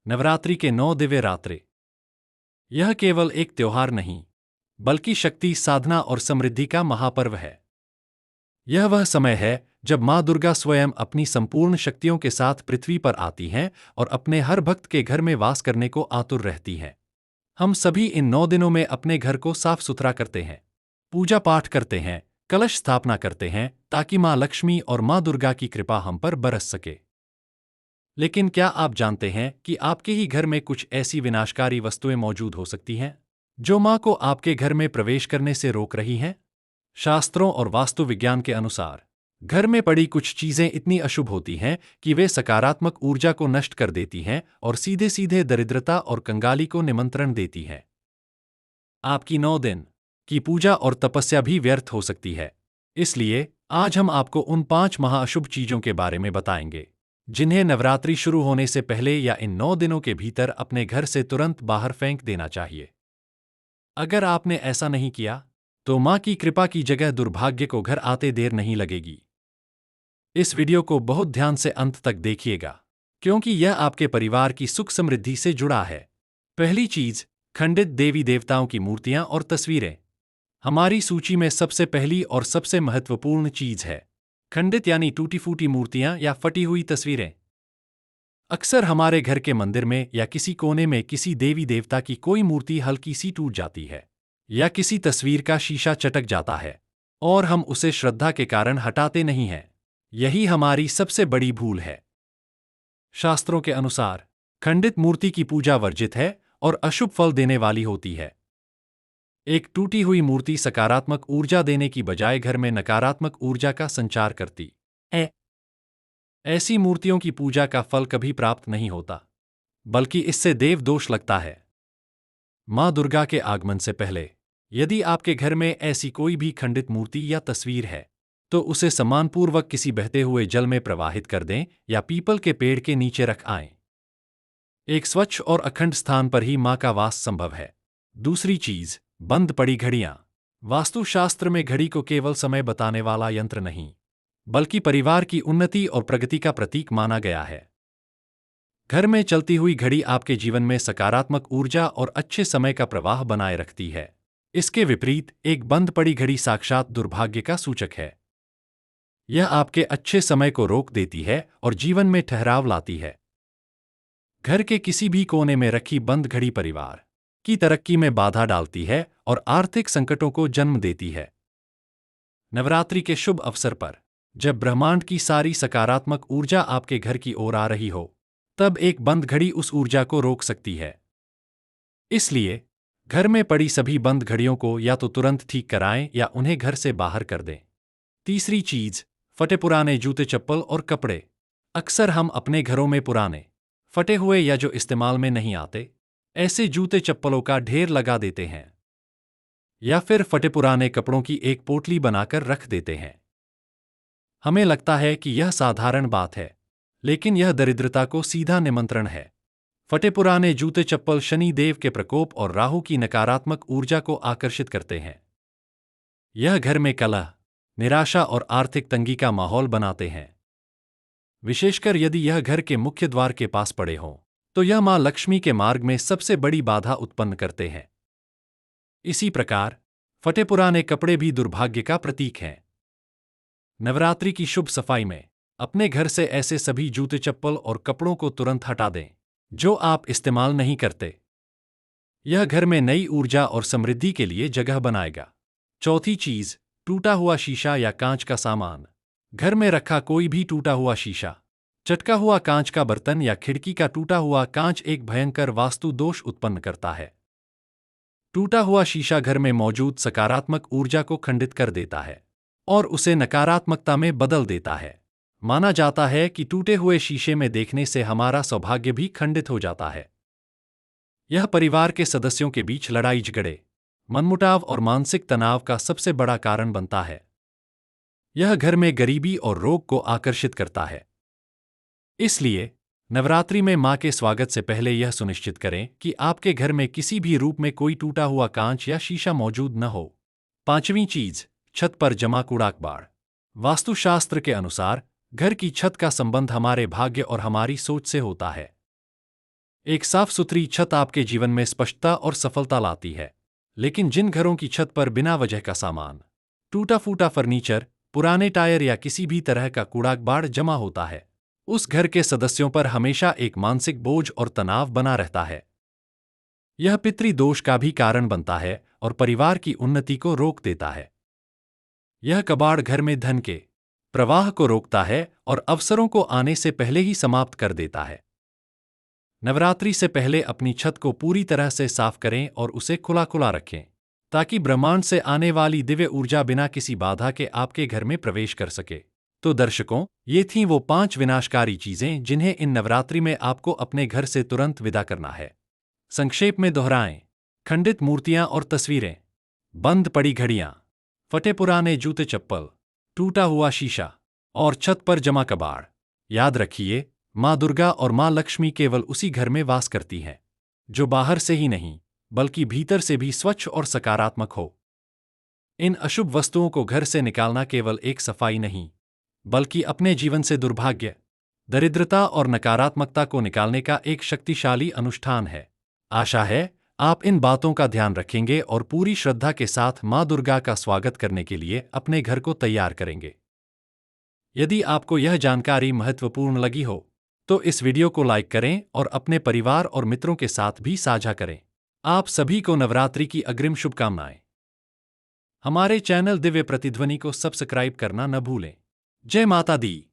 नवरात्रि के 9 दिव्य रात्रि। यह केवल एक त्योहार नहीं, बल्कि शक्ति, साधना और समृद्धि का महापर्व है। यह वह समय है जब माँ दुर्गा स्वयं अपनी संपूर्ण शक्तियों के साथ पृथ्वी पर आती हैं और अपने हर भक्त के घर में वास करने को आतुर रहती हैं। हम सभी इन 9 दिनों में अपने घर को साफ सुथरा करते हैं, पूजा पाठ करते हैं, कलश स्थापना करते हैं, ताकि माँ लक्ष्मी और माँ दुर्गा की कृपा हम पर बरस सके। लेकिन क्या आप जानते हैं कि आपके ही घर में कुछ ऐसी विनाशकारी वस्तुएं मौजूद हो सकती हैं जो माँ को आपके घर में प्रवेश करने से रोक रही हैं? शास्त्रों और वास्तु विज्ञान के अनुसार घर में पड़ी कुछ चीजें इतनी अशुभ होती हैं कि वे सकारात्मक ऊर्जा को नष्ट कर देती हैं और सीधे सीधे दरिद्रता और कंगाली को निमंत्रण देती हैं। आपकी 9 दिन की पूजा और तपस्या भी व्यर्थ हो सकती है। इसलिए आज हम आपको उन 5 महाअशुभ चीजों के बारे में बताएंगे जिन्हें नवरात्रि शुरू होने से पहले या इन 9 दिनों के भीतर अपने घर से तुरंत बाहर फेंक देना चाहिए। अगर आपने ऐसा नहीं किया, तो माँ की कृपा की जगह दुर्भाग्य को घर आते देर नहीं लगेगी। इस वीडियो को बहुत ध्यान से अंत तक देखिएगा, क्योंकि यह आपके परिवार की सुख समृद्धि से जुड़ा है। पहली चीज, खंडित देवी देवताओं की मूर्तियां और तस्वीरें। हमारी सूची में सबसे पहली और सबसे महत्वपूर्ण चीज है खंडित यानी टूटी फूटी मूर्तियां या फटी हुई तस्वीरें। अक्सर हमारे घर के मंदिर में या किसी कोने में किसी देवी देवता की कोई मूर्ति हल्की सी टूट जाती है, या किसी तस्वीर का शीशा चटक जाता है, और हम उसे श्रद्धा के कारण हटाते नहीं हैं। यही हमारी सबसे बड़ी भूल है। शास्त्रों के अनुसार खंडित मूर्ति की पूजा वर्जित है और अशुभ फल देने वाली होती है। एक टूटी हुई मूर्ति सकारात्मक ऊर्जा देने की बजाय घर में नकारात्मक ऊर्जा का संचार करती है। ऐसी मूर्तियों की पूजा का फल कभी प्राप्त नहीं होता, बल्कि इससे देव दोष लगता है। माँ दुर्गा के आगमन से पहले यदि आपके घर में ऐसी कोई भी खंडित मूर्ति या तस्वीर है, तो उसे सम्मानपूर्वक किसी बहते हुए जल में प्रवाहित कर दें या पीपल के पेड़ के नीचे रख आएं। एक स्वच्छ और अखंड स्थान पर ही माँ का वास संभव है। दूसरी चीज, बंद पड़ी घड़ियां। वास्तुशास्त्र में घड़ी को केवल समय बताने वाला यंत्र नहीं, बल्कि परिवार की उन्नति और प्रगति का प्रतीक माना गया है। घर में चलती हुई घड़ी आपके जीवन में सकारात्मक ऊर्जा और अच्छे समय का प्रवाह बनाए रखती है। इसके विपरीत एक बंद पड़ी घड़ी साक्षात दुर्भाग्य का सूचक है। यह आपके अच्छे समय को रोक देती है और जीवन में ठहराव लाती है। घर के किसी भी कोने में रखी बंद घड़ी परिवार की तरक्की में बाधा डालती है और आर्थिक संकटों को जन्म देती है। नवरात्रि के शुभ अवसर पर, जब ब्रह्मांड की सारी सकारात्मक ऊर्जा आपके घर की ओर आ रही हो, तब एक बंद घड़ी उस ऊर्जा को रोक सकती है। इसलिए घर में पड़ी सभी बंद घड़ियों को या तो तुरंत ठीक कराएं या उन्हें घर से बाहर कर दें। तीसरी चीज, फटे पुराने जूते, चप्पल और कपड़े। अक्सर हम अपने घरों में पुराने, फटे हुए या जो इस्तेमाल में नहीं आते ऐसे जूते चप्पलों का ढेर लगा देते हैं, या फिर फटे पुराने कपड़ों की एक पोटली बनाकर रख देते हैं। हमें लगता है कि यह साधारण बात है, लेकिन यह दरिद्रता को सीधा निमंत्रण है। फटे पुराने जूते चप्पल शनि देव के प्रकोप और राहु की नकारात्मक ऊर्जा को आकर्षित करते हैं। यह घर में कलह, निराशा और आर्थिक तंगी का माहौल बनाते हैं। विशेषकर यदि यह घर के मुख्य द्वार के पास पड़े हों, तो यह मां लक्ष्मी के मार्ग में सबसे बड़ी बाधा उत्पन्न करते हैं। इसी प्रकार फटे पुराने कपड़े भी दुर्भाग्य का प्रतीक हैं। नवरात्रि की शुभ सफाई में अपने घर से ऐसे सभी जूते, चप्पल और कपड़ों को तुरंत हटा दें जो आप इस्तेमाल नहीं करते। यह घर में नई ऊर्जा और समृद्धि के लिए जगह बनाएगा। चौथी चीज, टूटा हुआ शीशा या कांच का सामान। घर में रखा कोई भी टूटा हुआ शीशा, चटका हुआ कांच का बर्तन या खिड़की का टूटा हुआ कांच एक भयंकर वास्तु दोष उत्पन्न करता है। टूटा हुआ शीशा घर में मौजूद सकारात्मक ऊर्जा को खंडित कर देता है और उसे नकारात्मकता में बदल देता है। माना जाता है कि टूटे हुए शीशे में देखने से हमारा सौभाग्य भी खंडित हो जाता है। यह परिवार के सदस्यों के बीच लड़ाई झगड़े, मनमुटाव और मानसिक तनाव का सबसे बड़ा कारण बनता है। यह घर में गरीबी और रोग को आकर्षित करता है। इसलिए नवरात्रि में मां के स्वागत से पहले यह सुनिश्चित करें कि आपके घर में किसी भी रूप में कोई टूटा हुआ कांच या शीशा मौजूद न हो। पांचवीं चीज, छत पर जमा कूड़ा कबाड़। वास्तुशास्त्र के अनुसार घर की छत का संबंध हमारे भाग्य और हमारी सोच से होता है। एक साफ सुथरी छत आपके जीवन में स्पष्टता और सफलता लाती है। लेकिन जिन घरों की छत पर बिना वजह का सामान, टूटा फूटा फर्नीचर, पुराने टायर या किसी भी तरह का कूड़ा कबाड़ जमा होता है, उस घर के सदस्यों पर हमेशा एक मानसिक बोझ और तनाव बना रहता है। यह पितृदोष का भी कारण बनता है और परिवार की उन्नति को रोक देता है। यह कबाड़ घर में धन के प्रवाह को रोकता है और अवसरों को आने से पहले ही समाप्त कर देता है। नवरात्रि से पहले अपनी छत को पूरी तरह से साफ करें और उसे खुला खुला रखें, ताकि ब्रह्मांड से आने वाली दिव्य ऊर्जा बिना किसी बाधा के आपके घर में प्रवेश कर सके। तो दर्शकों, ये थीं वो 5 विनाशकारी चीजें जिन्हें इन नवरात्रि में आपको अपने घर से तुरंत विदा करना है। संक्षेप में दोहराएं: खंडित मूर्तियां और तस्वीरें, बंद पड़ी घड़ियां, फटे पुराने जूते चप्पल, टूटा हुआ शीशा और छत पर जमा कबाड़। याद रखिए, माँ दुर्गा और माँ लक्ष्मी केवल उसी घर में वास करती हैं जो बाहर से ही नहीं, बल्कि भीतर से भी स्वच्छ और सकारात्मक हो। इन अशुभ वस्तुओं को घर से निकालना केवल एक सफाई नहीं, बल्कि अपने जीवन से दुर्भाग्य, दरिद्रता और नकारात्मकता को निकालने का एक शक्तिशाली अनुष्ठान है। आशा है आप इन बातों का ध्यान रखेंगे और पूरी श्रद्धा के साथ माँ दुर्गा का स्वागत करने के लिए अपने घर को तैयार करेंगे। यदि आपको यह जानकारी महत्वपूर्ण लगी हो, तो इस वीडियो को लाइक करें और अपने परिवार और मित्रों के साथ भी साझा करें। आप सभी को नवरात्रि की अग्रिम शुभकामनाएं। हमारे चैनल दिव्य प्रतिध्वनि को सब्सक्राइब करना न भूलें। जय माता दी।